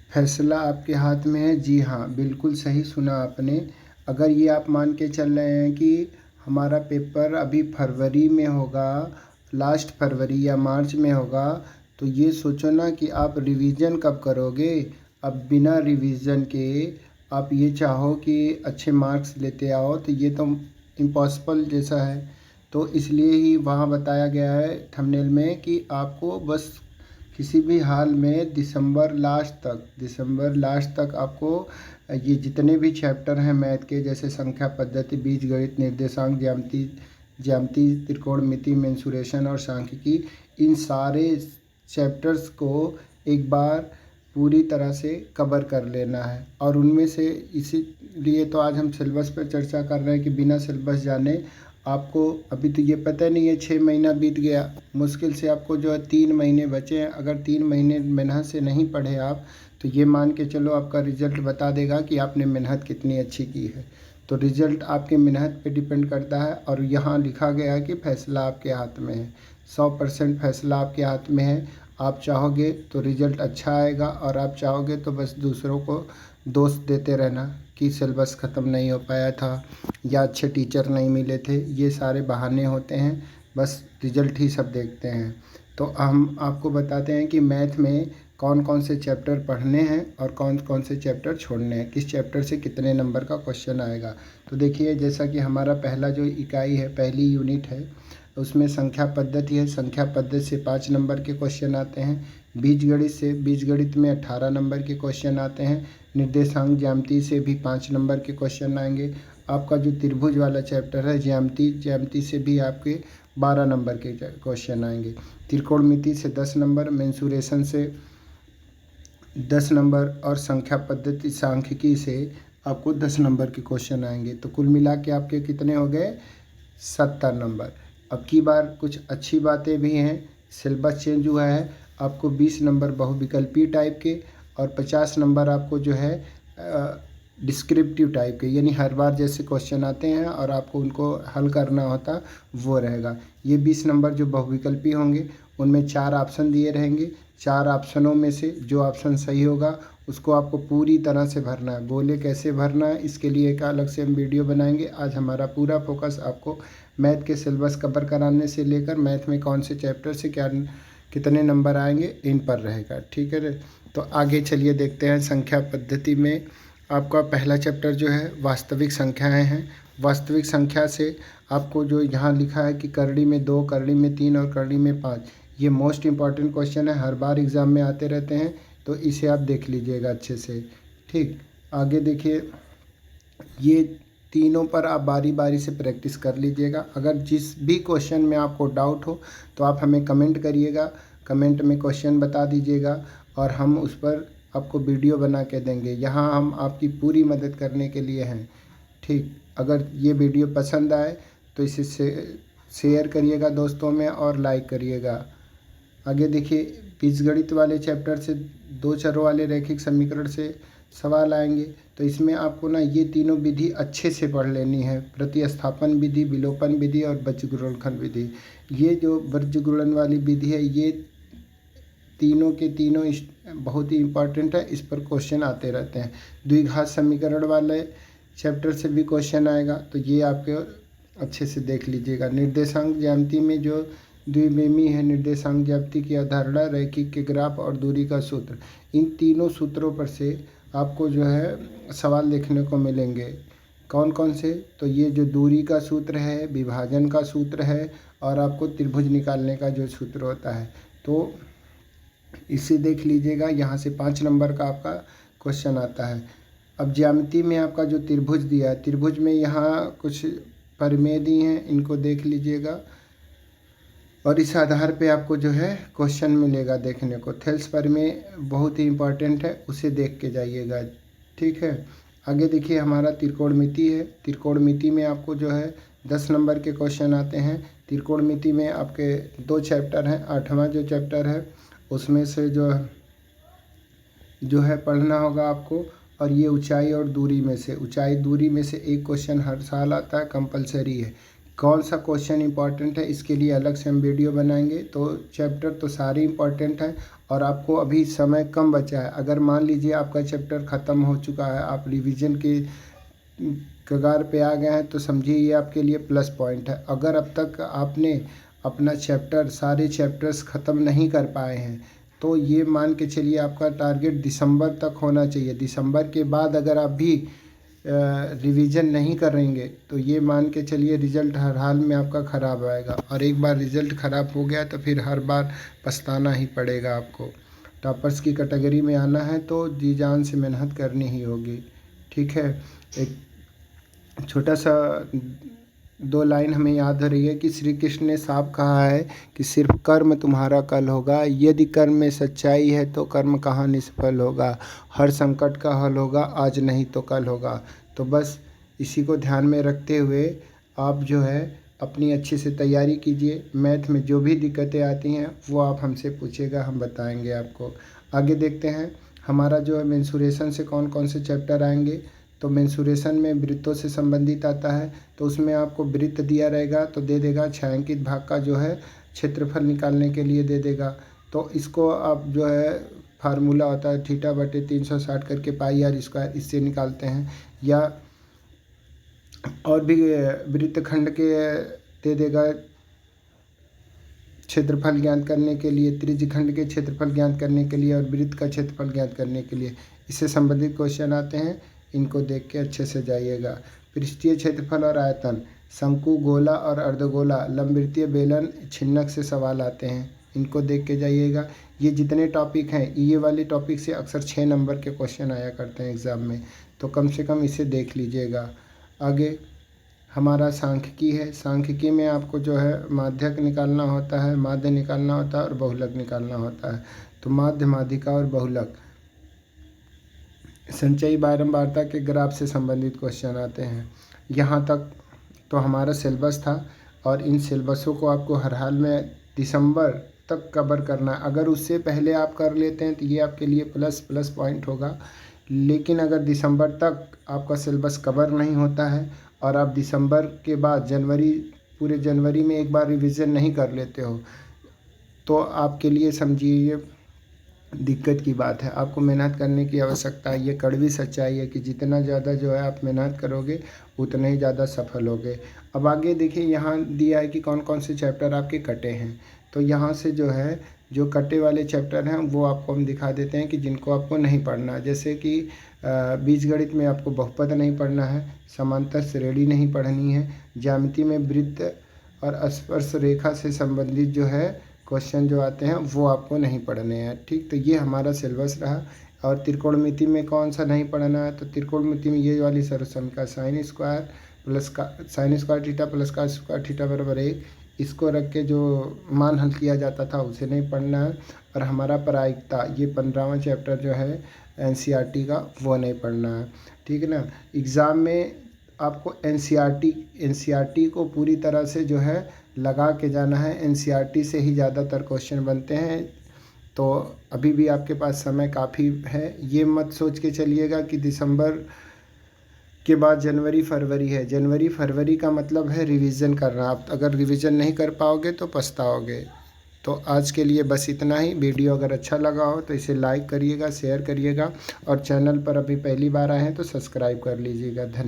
फैसला आपके हाथ में है। जी हाँ, बिल्कुल सही सुना आपने। अगर ये आप मान के चल रहे हैं कि हमारा पेपर अभी फरवरी में होगा, लास्ट फरवरी या मार्च में होगा, तो ये सोचो ना कि आप रिवीजन कब करोगे। अब बिना रिवीजन के आप ये चाहो कि अच्छे मार्क्स लेते आओ, तो ये तो इम्पॉसिबल जैसा है। तो इसलिए ही वहाँ बताया गया है थंबनेल में कि आपको बस किसी भी हाल में दिसंबर लास्ट तक आपको ये जितने भी चैप्टर हैं मैथ के, जैसे संख्या पद्धति, बीजगणित, निर्देशांक, ज्यामिति, त्रिकोणमिति, मेंसुरेशन और सांख्यिकी, इन सारे चैप्टर्स को एक बार पूरी तरह से कवर कर लेना है। और उनमें से इसीलिए तो आज हम सिलेबस पर चर्चा कर रहे हैं कि बिना सिलेबस जाने आपको अभी तो ये पता नहीं है, 6 महीना बीत गया, मुश्किल से आपको जो है 3 महीने बचे हैं। अगर 3 महीने मेहनत से नहीं पढ़े आप, तो ये मान के चलो आपका रिज़ल्ट बता देगा कि आपने मेहनत कितनी अच्छी की है। तो रिज़ल्ट आपके मेहनत पे डिपेंड करता है। और यहाँ लिखा गया है कि फ़ैसला आपके हाथ में है, 100% फ़ैसला आपके हाथ में है। आप चाहोगे तो रिज़ल्ट अच्छा आएगा, और आप चाहोगे तो बस दूसरों को दोष देते रहना कि सिलेबस ख़त्म नहीं हो पाया था या अच्छे टीचर नहीं मिले थे। ये सारे बहाने होते हैं, बस रिज़ल्ट ही सब देखते हैं। तो हम आपको बताते हैं कि मैथ में कौन कौन से चैप्टर पढ़ने हैं और कौन कौन से चैप्टर छोड़ने हैं, किस चैप्टर से कितने नंबर का क्वेश्चन आएगा। तो देखिए, जैसा कि हमारा पहला जो इकाई है, पहली यूनिट है, उसमें संख्या पद्धति है। संख्या पद्धति से 5 नंबर के क्वेश्चन आते हैं। बीजगणित में 18 नंबर के क्वेश्चन आते हैं। निर्देशांक ज्यामिति से भी 5 नंबर के क्वेश्चन आएंगे। आपका जो त्रिभुज वाला चैप्टर है ज्यामिति से भी आपके 12 नंबर के क्वेश्चन आएंगे। त्रिकोणमिति से 10 नंबर, मेंसुरेशन से 10 नंबर, और संख्या पद्धति सांख्यिकी से आपको 10 नंबर के क्वेश्चन आएंगे। तो कुल मिला के आपके कितने हो गए? 70 नंबर। अब की बार कुछ अच्छी बातें भी हैं, सिलेबस चेंज हुआ है। आपको 20 नंबर बहुविकल्पीय टाइप के और 50 नंबर आपको जो है डिस्क्रिप्टिव टाइप के, यानी हर बार जैसे क्वेश्चन आते हैं और आपको उनको हल करना होता, वो रहेगा। ये 20 नंबर जो बहुविकल्पी होंगे, उनमें 4 ऑप्शन दिए रहेंगे। 4 ऑप्शनों में से जो ऑप्शन सही होगा उसको आपको पूरी तरह से भरना है। बोले कैसे भरना है, इसके लिए एक अलग से हम वीडियो बनाएंगे। आज हमारा पूरा फोकस आपको मैथ के सिलेबस कवर कराने से लेकर मैथ में कौन से चैप्टर से क्या कितने नंबर आएंगे, इन पर रहेगा। ठीक है। तो आगे चलिए देखते हैं। संख्या पद्धति में आपका पहला चैप्टर जो है वास्तविक संख्याएं हैं। वास्तविक संख्या से आपको जो यहाँ लिखा है कि करड़ी में 2, करड़ी में 3 और करड़ी में 5, ये मोस्ट इम्पॉर्टेंट क्वेश्चन है, हर बार एग्ज़ाम में आते रहते हैं, तो इसे आप देख लीजिएगा अच्छे से। ठीक, आगे देखिए, ये तीनों पर आप बारी बारी से प्रैक्टिस कर लीजिएगा। अगर जिस भी क्वेश्चन में आपको डाउट हो तो आप हमें कमेंट करिएगा, कमेंट में क्वेश्चन बता दीजिएगा और हम उस पर आपको वीडियो बना के देंगे। यहाँ हम आपकी पूरी मदद करने के लिए हैं। ठीक, अगर ये वीडियो पसंद आए तो इसे शेयर करिएगा दोस्तों में और लाइक करिएगा। आगे देखिए, बीजगणित वाले चैप्टर से 2 चरों वाले रैखिक समीकरण से सवाल आएंगे। तो इसमें आपको ना ये तीनों विधि अच्छे से पढ़ लेनी है, प्रतिस्थापन विधि, विलोपन विधि और बज्रगुणनखंड विधि। ये जो बज्रगुणन वाली विधि है, ये तीनों के तीनों बहुत ही इम्पॉर्टेंट है, इस पर क्वेश्चन आते रहते हैं। द्विघात समीकरण वाले चैप्टर से भी क्वेश्चन आएगा, तो ये आपके अच्छे से देख लीजिएगा। निर्देशांक ज्यामिति में जो द्विविमीय है, निर्देशांक ज्यामिति की अवधारणा, रैखिक के ग्राफ और दूरी का सूत्र, इन तीनों सूत्रों पर से आपको जो है सवाल देखने को मिलेंगे। कौन कौन से? तो ये जो दूरी का सूत्र है, विभाजन का सूत्र है, और आपको त्रिभुज निकालने का जो सूत्र होता है, तो इसे देख लीजिएगा। यहाँ से 5 नंबर का आपका क्वेश्चन आता है। अब ज्यामिति में आपका जो त्रिभुज दिया है, त्रिभुज में यहाँ कुछ परिमेय दी हैं, इनको देख लीजिएगा और इस आधार पे आपको जो है क्वेश्चन मिलेगा देखने को। थेल्स परिमेय बहुत ही इम्पॉर्टेंट है, उसे देख के जाइएगा। ठीक है। आगे देखिए, हमारा त्रिकोणमिति है। त्रिकोणमिति में आपको जो है 10 नंबर के क्वेश्चन आते हैं। त्रिकोणमिति में आपके 2 चैप्टर हैं। 8वां जो चैप्टर है उसमें से जो है पढ़ना होगा आपको। और ये ऊंचाई और दूरी में से एक क्वेश्चन हर साल आता है, कंपलसरी है। कौन सा क्वेश्चन इंपॉर्टेंट है इसके लिए अलग से हम वीडियो बनाएंगे। तो चैप्टर तो सारे इंपॉर्टेंट हैं और आपको अभी समय कम बचा है। अगर मान लीजिए आपका चैप्टर ख़त्म हो चुका है, आप रिवीजन के कगार पे आ गए हैं, तो समझिए ये आपके लिए प्लस पॉइंट है। अगर अब तक आपने अपना चैप्टर सारे चैप्टर्स ख़त्म नहीं कर पाए हैं तो ये मान के चलिए आपका टारगेट दिसंबर तक होना चाहिए। दिसंबर के बाद अगर आप भी रिवीजन नहीं करेंगे तो ये मान के चलिए रिज़ल्ट हर हाल में आपका ख़राब आएगा, और एक बार रिज़ल्ट ख़राब हो गया तो फिर हर बार पछताना ही पड़ेगा आपको। टॉपर्स की कैटेगरी में आना है तो जी जान से मेहनत करनी ही होगी। ठीक है, एक छोटा सा 2 लाइन हमें याद हो रही है कि श्री कृष्ण ने साफ कहा है कि सिर्फ कर्म तुम्हारा कल होगा। यदि कर्म में सच्चाई है तो कर्म कहाँ निष्फल होगा। हर संकट का हल होगा, आज नहीं तो कल होगा। तो बस इसी को ध्यान में रखते हुए आप जो है अपनी अच्छे से तैयारी कीजिए। मैथ में जो भी दिक्कतें आती हैं वो आप हमसे पूछिएगा, हम बताएंगे आपको। आगे देखते हैं हमारा जो है मेंसुरेशन से कौन कौन से चैप्टर आएंगे। तो मेंसुरेशन में वृत्तों से संबंधित आता है, तो उसमें आपको वृत्त दिया रहेगा तो दे देगा छायांकित भाग का जो है क्षेत्रफल निकालने के लिए दे देगा। तो इसको आप जो है फार्मूला होता है θ/360 करके πr², इससे निकालते हैं। या और भी वृत्तखंड के दे देगा क्षेत्रफल ज्ञात करने के लिए, त्रिज्यखंड के क्षेत्रफल ज्ञात करने के लिए और वृत्त का क्षेत्रफल ज्ञात करने के लिए। इससे संबंधित क्वेश्चन आते हैं, इनको देख के अच्छे से जाइएगा। पृष्ठीय क्षेत्रफल और आयतन, शंकु, गोला और अर्धगोला, लंबवृत्तीय, बेलन, छिन्नक से सवाल आते हैं, इनको देख के जाइएगा। ये जितने टॉपिक हैं ये वाले टॉपिक से अक्सर 6 नंबर के क्वेश्चन आया करते हैं एग्ज़ाम में, तो कम से कम इसे देख लीजिएगा। आगे हमारा सांख्यिकी है। सांख्यिकी में आपको जो है माध्यक निकालना होता है, माध्य निकालना होता है और बहुलक निकालना होता है। तो माध्य, माध्यिका और बहुलक, संचयी बारंबारता के ग्राफ से संबंधित क्वेश्चन आते हैं। यहाँ तक तो हमारा सिलेबस था और इन सिलेबसों को आपको हर हाल में दिसंबर तक कवर करना है। अगर उससे पहले आप कर लेते हैं तो ये आपके लिए प्लस पॉइंट होगा। लेकिन अगर दिसंबर तक आपका सिलेबस कवर नहीं होता है और आप दिसंबर के बाद पूरे जनवरी में एक बार रिवीजन नहीं कर लेते हो तो आपके लिए समझिए ये दिक्कत की बात है। आपको मेहनत करने की आवश्यकता है। ये कड़वी सच्चाई है कि जितना ज़्यादा जो है आप मेहनत करोगे उतने ही ज़्यादा सफल होगे। अब आगे देखिए, यहाँ दिया है कि कौन कौन से चैप्टर आपके कटे हैं। तो यहाँ से जो है जो कटे वाले चैप्टर हैं वो आपको हम दिखा देते हैं कि जिनको आपको नहीं पढ़ना। जैसे कि बीजगणित में आपको बहुपद नहीं पढ़ना है, समांतर श्रेणी नहीं पढ़नी है, ज्यामिति में वृत्त और स्पर्श रेखा से संबंधित जो है क्वेश्चन जो आते हैं वो आपको नहीं पढ़ने हैं। ठीक, तो ये हमारा सिलेबस रहा। और त्रिकोणमिति में कौन सा नहीं पढ़ना है, तो त्रिकोणमिति में ये वाली सर्वसमीका sin² theta plus cos² theta बराबर 1, इसको रख के जो मान हल किया जाता था उसे नहीं पढ़ना है। और हमारा प्रायिकता, ये 15वां चैप्टर जो है NCERT का, वो नहीं पढ़ना है। ठीक है ना। एग्ज़ाम में आपको NCERT को पूरी तरह से जो है लगा के जाना है। NCERT से ही ज़्यादातर क्वेश्चन बनते हैं, तो अभी भी आपके पास समय काफ़ी है। ये मत सोच के चलिएगा कि दिसंबर के बाद जनवरी फरवरी है। जनवरी फरवरी का मतलब है रिवीजन करना। आप अगर रिवीजन नहीं कर पाओगे तो पछताओगे। तो आज के लिए बस इतना ही। वीडियो अगर अच्छा लगा हो तो इसे लाइक करिएगा, शेयर करिएगा और चैनल पर अभी पहली बार आए हैं तो सब्सक्राइब कर लीजिएगा। धन्यवाद।